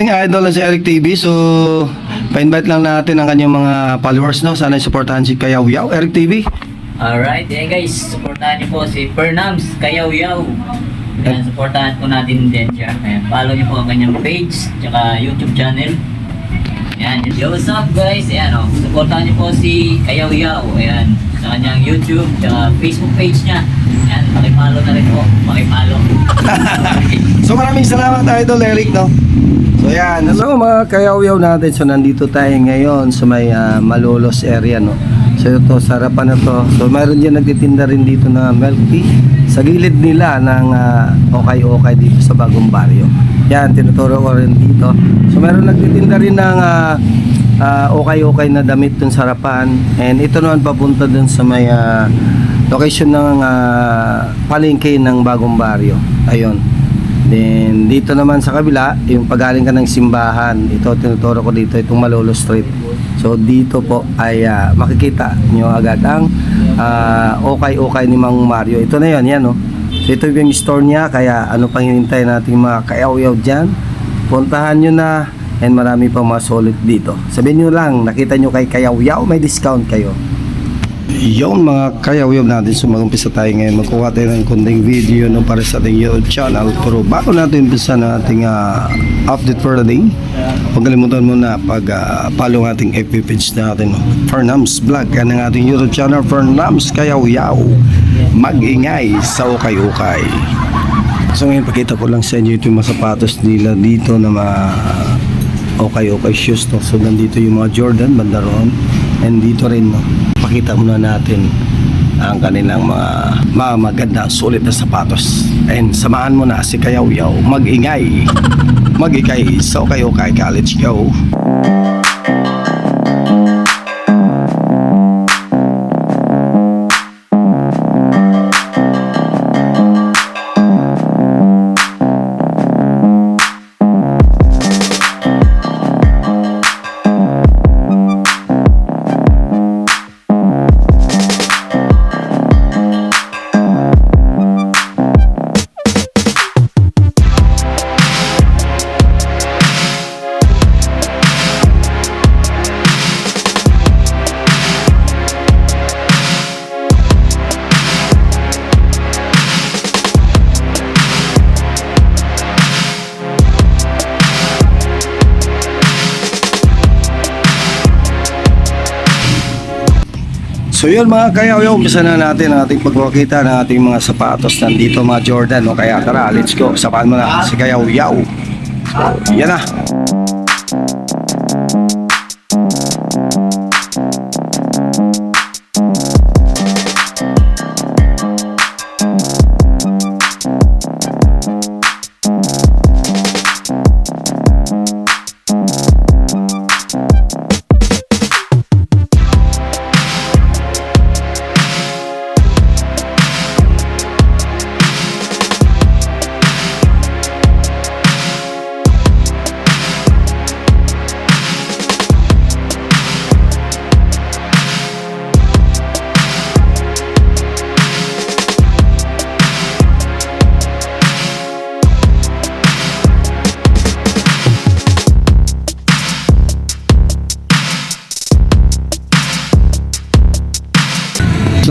Idol na si Eric TV, so pa-invite lang natin ang kanyang mga followers, no? Sana supportahan si Kayaw Yaw, Eric TV. Alright, guys, supportahan niyo po si Fernams Kayaw Yaw. Ayan, supportahan po natin din siya. Ayan, follow niyo po ang kanyang page, tsaka YouTube channel. Ayan, yo, what's up guys? Ayan, supportahan niyo po si Kayaw Yaw. Ayan, sa kanyang YouTube, tsaka Facebook page niya. Ayan, pakipalo na rin po, pakipalo. So maraming salamat Idol Eric, no? So yan, hello mga Kayaw-Yaw natin. So nandito tayo ngayon sa may Malolos area, no? So ito, sa harapan na to. So mayroon dyan nagtitinda rin dito na milk tea sa gilid nila ng okay dito sa Bagong Baryo. Yan, tinuturo ko rin dito. So mayroon nagtitinda rin ng okay na damit dun sa harapan. And ito naman papunta dun sa may location ng palengke ng Bagong Baryo. Ayun. Then dito naman sa kabila, yung pagaling ka ng simbahan, ito tinuturo ko dito, itong Malolo Street. So dito po ay makikita nyo agad ang okay ni Mang Mario. Ito na yan, no? So ito yung store niya, kaya ano pang hinintay natin mga Kayaw-Yaw dyan, puntahan nyo na, and marami pang mga solid dito. Sabihin nyo lang, nakita nyo kay Kayaw-Yaw, may discount kayo. Yung mga Kayaw-Yaw natin, so mag-umpisa tayo ngayon, magkuha tayo ng kunding video, no, para sa ating YouTube channel. Pero bago natin umpisa na ating update for the day, huwag kalimutan mo na pag-follow ating FB page natin, no? Fernams Vlog, yan ang ating YouTube channel, Fernams Kayaw-Yaw, mag-ingay sa ukay-ukay. So ngayon pakita ko lang sa inyo yung mga sapatos nila dito na mga okay shoes, no? So nandito yung mga Jordan banda roon, and dito rin, no, pakita muna natin ang kanilang mga maganda sulit na sapatos. And samahan mo na si Kayaw-Yaw mag-ingay sa okay college. Go! So yun mga Kayaw-Yaw, umpisa na natin ang ating pagkakita ng ating mga sapatos. Nandito mga Jordan, no? Kaya tara, let's go. Sapahan mo na si Kayaw-Yaw. So yan na.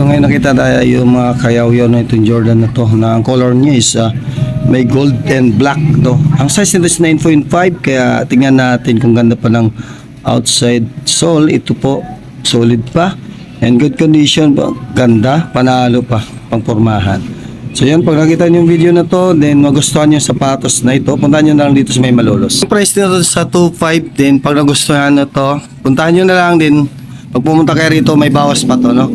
So ngayon nakita tayo yung mga Kayaw-Yaw na itong Jordan na to, na ang color niya is may gold and black, no? Ang size nito is 9.5, kaya tingnan natin kung ganda pa ng outside sole. Ito po solid pa and good condition po, ganda, panalo pa, pangpormahan. So yan, pag nakita niyo yung video na to, then magustuhan niyo yung sapatos na ito, puntahan niyo na lang dito sa may Malolos. Yung price nito sa 2.5 din, pag nagustuhan na to, puntahan niyo na lang din. Pag pumunta kayo rito, may bawas pa to, no?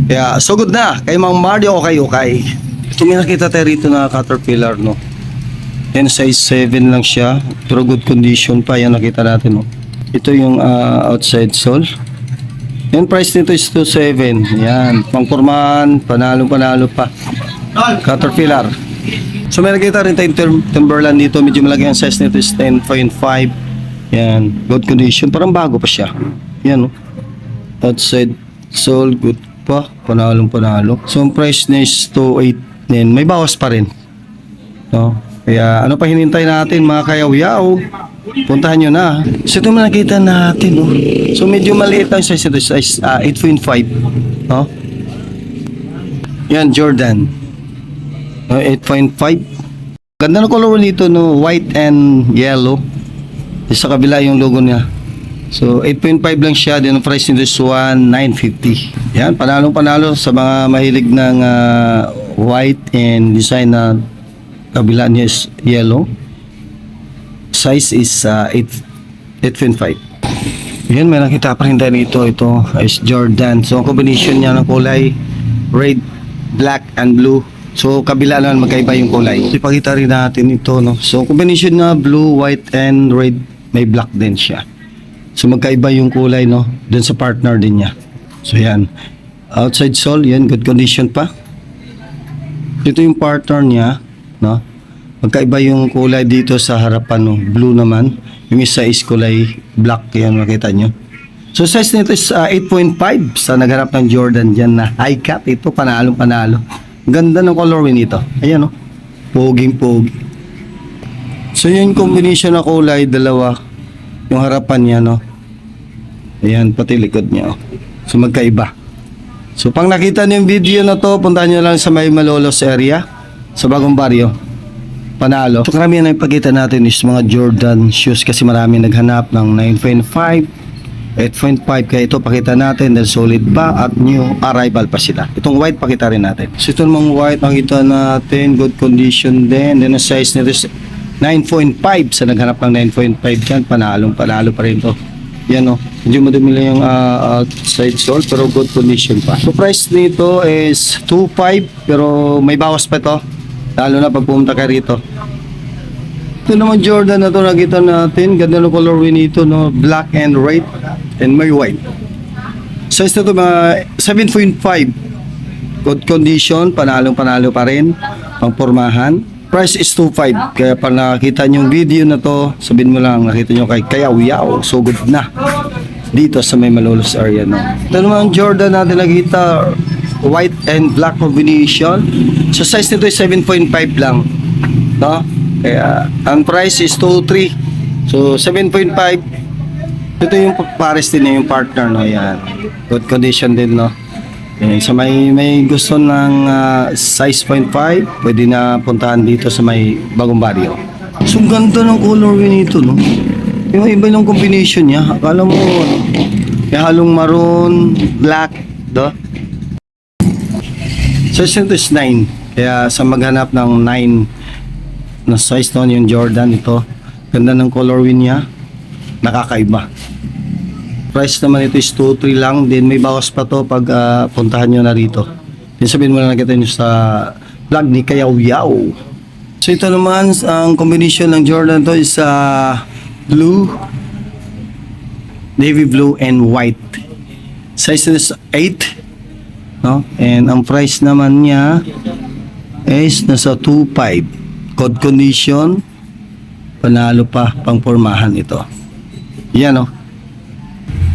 Kaya, so good na. Kay Mang Mario, okay. Ito may nakita tayo rito na Caterpillar, no? Yan, size 7 lang siya. Pero good condition pa. Yan, nakita natin, no? Ito yung outside sole. Yan, price nito is 2.7. Yan, pangpormahan, panalo pa. Caterpillar. So may nakita rin tayong Timberland dito. Medyo malaki ang size nito is 10.5. Yan, good condition. Parang bago pa siya. Yan, no? Outside sole, good pa, panalo. So ang price niya is 2.8 din. May bawas pa rin, no? Kaya ano pa hinintay natin mga Kayaw-Yaw? puntahan nyo na. So ito nakita natin, no? So medyo maliit lang size ito, size 8.5, no? Yan, Jordan. 8.5. Ganda ng color nito, no? White and yellow. Sa kabila yung logo niya. So 8.5 lang siya. Then ang price nito is 1,950. Yan, panalong-panalo sa mga mahilig ng white and design na kabila niya is yellow. Size is 8.5. Yan, may nakita pa rin tayo nito. Ito is Jordan. So ang combination niya ng kulay red, black and blue. So kabila naman magkaiba yung kulay. Ipakita rin natin ito, no. So combination na blue, white and red, may black din siya. So magkaiba yung kulay, no, dun sa partner din niya. So yan. Outside sole, yan, good condition pa. Ito yung partner niya, no. Magkaiba yung kulay dito sa harapan, no. Blue naman. Yung isa is kulay black, yan makita nyo. So size nito is 8.5 sa nagharap ng Jordan dyan na high cut. Ito panalo. Ganda ng colorway nito. Ayan, no. Poging-pogi. So yung combination na kulay, dalawa. Yung harapan niya, no. Ayan, pati likod niya, oh. So magkaiba. So pang nakita niyo yung video na to, puntahan niyo lang sa may Malolos area, sa Bagong Baryo. Panalo. So karamihan na ipakita natin is mga Jordan shoes kasi marami naghanap ng 9.5, 8.5, kaya ito pakita natin dahil solid ba at new arrival pa sila. Itong white pakita rin natin. So ito namang white makita natin, good condition din. Then ang size nito is 9.5 sa naghanap ng 9.5 yan, panalo pa rin to. Yan, oh, medyo madumi lang yung outside sole pero good condition pa. So price nito is 2.5 pero may bawas pa to, lalo na pag pumunta ka rito. Ito naman Jordan na to nakita natin, ganda ng colorway nito, no, black and red and may white. Size na to mga 7.5, good condition, panalo pa rin, pang pormahan. Price is 2.5. Kaya pag nakita nyo yung video na to, sabihin mo lang, nakita nyo kay Kayaw-Yaw. So good na. Dito sa may Malolos area, no. Ito naman Jordan natin nakita, white and black combination. So size nito is 7.5 lang, no. Kaya ang price is 2.3. So 7.5. Ito yung pares din yung partner, no. Yan. Good condition din, no. Yan. So may gusto ng size 0.5, pwede na puntahan dito sa may Bagong Baryo. So ganda ng colorway nito, no. Yung iba yung combination niya. Akala mo may halong maroon, black, do. Size nito is 9. Kaya sa maghanap ng 9 na size noon yung Jordan ito. Ganda ng colorway niya. Nakakaiba. Price naman ito is 2.3 lang. Then may bawas pa to pag puntahan nyo na rito. Then sabihin mo na nakita nyo sa vlog ni Kayaw-Yaw. So ito naman, ang combination ng Jordan to is blue, navy blue and white. Size is 8, no? And ang price naman niya is nasa 2.5. Good condition, panalo pa, pang pormahan ito. Yan, no?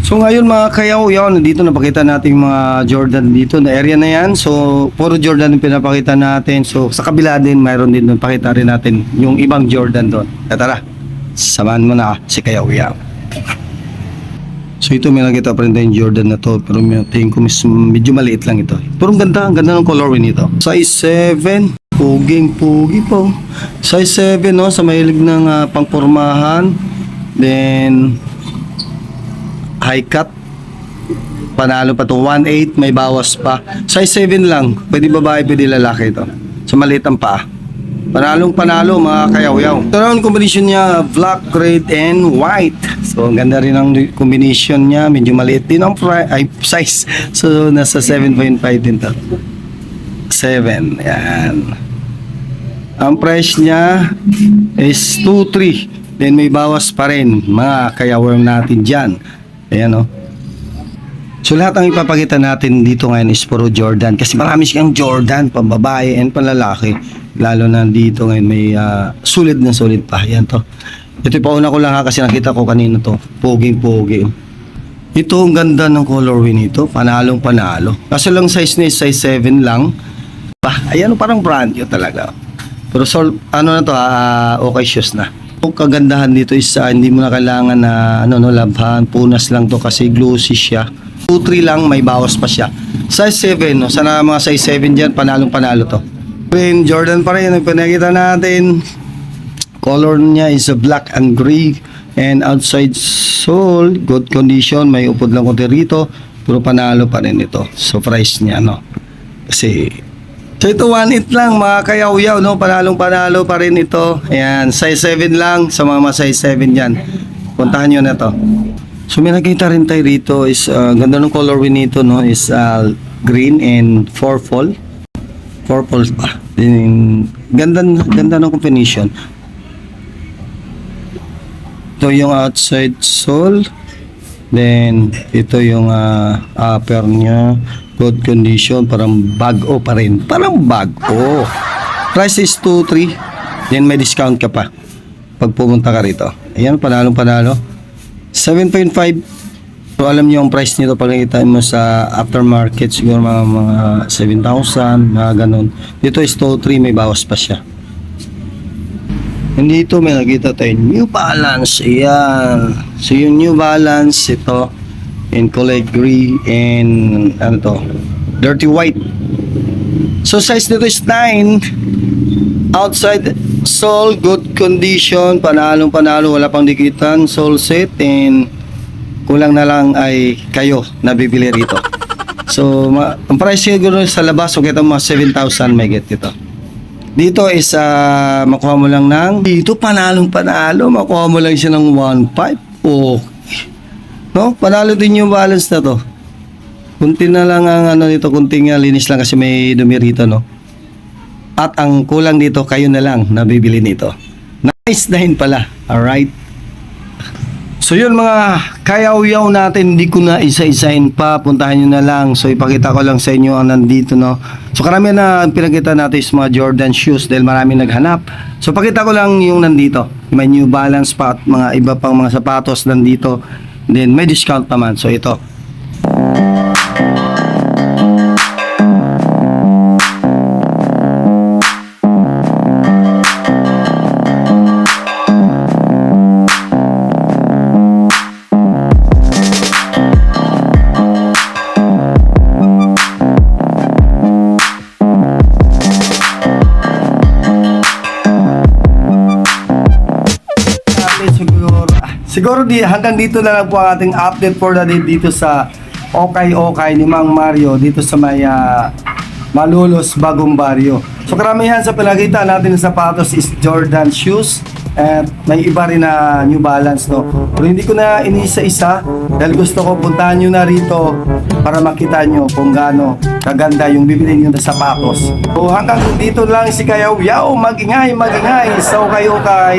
So ngayon mga Kayaw-Yaw, nandito napakita natin yung mga Jordan dito na area na yan. So puro Jordan yung pinapakita natin. So sa kabila din, mayroon din doon, pakita rin natin yung ibang Jordan doon. Tara, samahan mo na si Kayaw-Yaw. So ito may nakita pa rin tayong Jordan na to, pero tingin ko medyo maliit lang ito. Pero ang ganda ng colorway nito. Size 7, puging-pugi po. Size 7, no, sa mahilig ng pangpormahan. Then high cut, panalo pa to, 1.8, may bawas pa. Size 7 lang, pwede babae, pwede lalaki ito. Sa maliit ang paa. Panalo mga Kayaw-Yaw. Ito naman combination niya, black, red, and white. So ang ganda rin ang combination niya, medyo maliit din ang size. So nasa 7.5 din to. 7, yan. Ang price niya is 2.3. Then may bawas pa rin mga Kayaw-Yaw natin dyan. Ayan, o. So lahat ang ipapakita natin dito ngayon is puro Jordan. Kasi marami siyang Jordan, pambabae and panlalaki. Lalo na dito ngayon may sulit na sulit pa. Ayan to. Ito pauna ko lang kasi nakita ko kanina to. Poging-pogi. Ito ang ganda ng colorway nito. Panalong panalo. Kaso lang size niya is size 7 lang. Ayan, parang brand new talaga. Pero ano na to, okay shoes na. Ang kagandahan dito is hindi mo na kailangan na labhan, punas lang to kasi glossy siya. 2-3 lang, may bawas pa siya. Size 7, no? Sana mga size 7 dyan, panalong-panalo to. Then, Jordan pa rin, ang pinakita natin. Color niya is a black and gray. And outside sole, good condition. May upod lang konti rito. Pero panalo pa rin ito. So, price niya, no? Kasi, so ito 1.8 lang mga kayaw-yaw, no? Panalong-panalo pa rin ito. Ayan, size 7 lang sa mga size 7 dyan. Puntahan nyo na to. So may nakita rin tayo rito is ganda ng colorway nito, no? Is green and purple. Purple pa. Ganda ng combination. Ito yung outside sole. Then ito yung upper nya. Good condition, parang bago pa rin. Parang bago. Price is 2.3. Then may discount ka pa pag pumunta ka rito. Ayan, panalong-panalo. 7.5. So alam niyo ang price nito pag nakita mo sa aftermarket, siguro mga 7,000, mga ganun. Dito is 2.3, may bawas pa siya. Hindi ito, may nakita tayo New Balance. Ayan. So yung New Balance, ito in color gray and dirty white. So size nito is 9. Outside sole, good condition, panalo, wala pang dikitan, sole set, and kulang na lang ay kayo na bibili rito. So ang price siguro sa labas, so kita mga 7,000 may get ito. Dito is makuha mo lang ng dito panalo, makuha mo lang siya ng 1.5. No? Panalo din yung balance na to. Kunti na lang ang dito, kunting linis lang kasi may dumi rito, no? At ang kulang dito, kayo na lang nabibili nito. Nice 9 pala. Alright. So yun mga kayaw-yaw natin, hindi ko na isa-isahin pa, puntahan nyo na lang. So ipakita ko lang sa inyo ang nandito, no? So karamihan na pinakita natin is mga Jordan shoes dahil marami naghanap. So pakita ko lang yung nandito. May New Balance pa at mga iba pang mga sapatos nandito. Then may discount naman. So ito. Siguro hanggang dito na lang po ang ating update for the day dito sa Okay ni Mang Mario dito sa may Malolos, Bagong Barrio. So karamihan sa pinakita natin ng sapatos is Jordan shoes at may iba rin na New Balance, no? Pero hindi ko na inisa-isa dahil gusto ko puntahan nyo na rito para makita nyo kung gaano kaganda yung bibili nyo na sapatos. So hanggang dito lang si Kayaw Yaw, magingay sa Okay.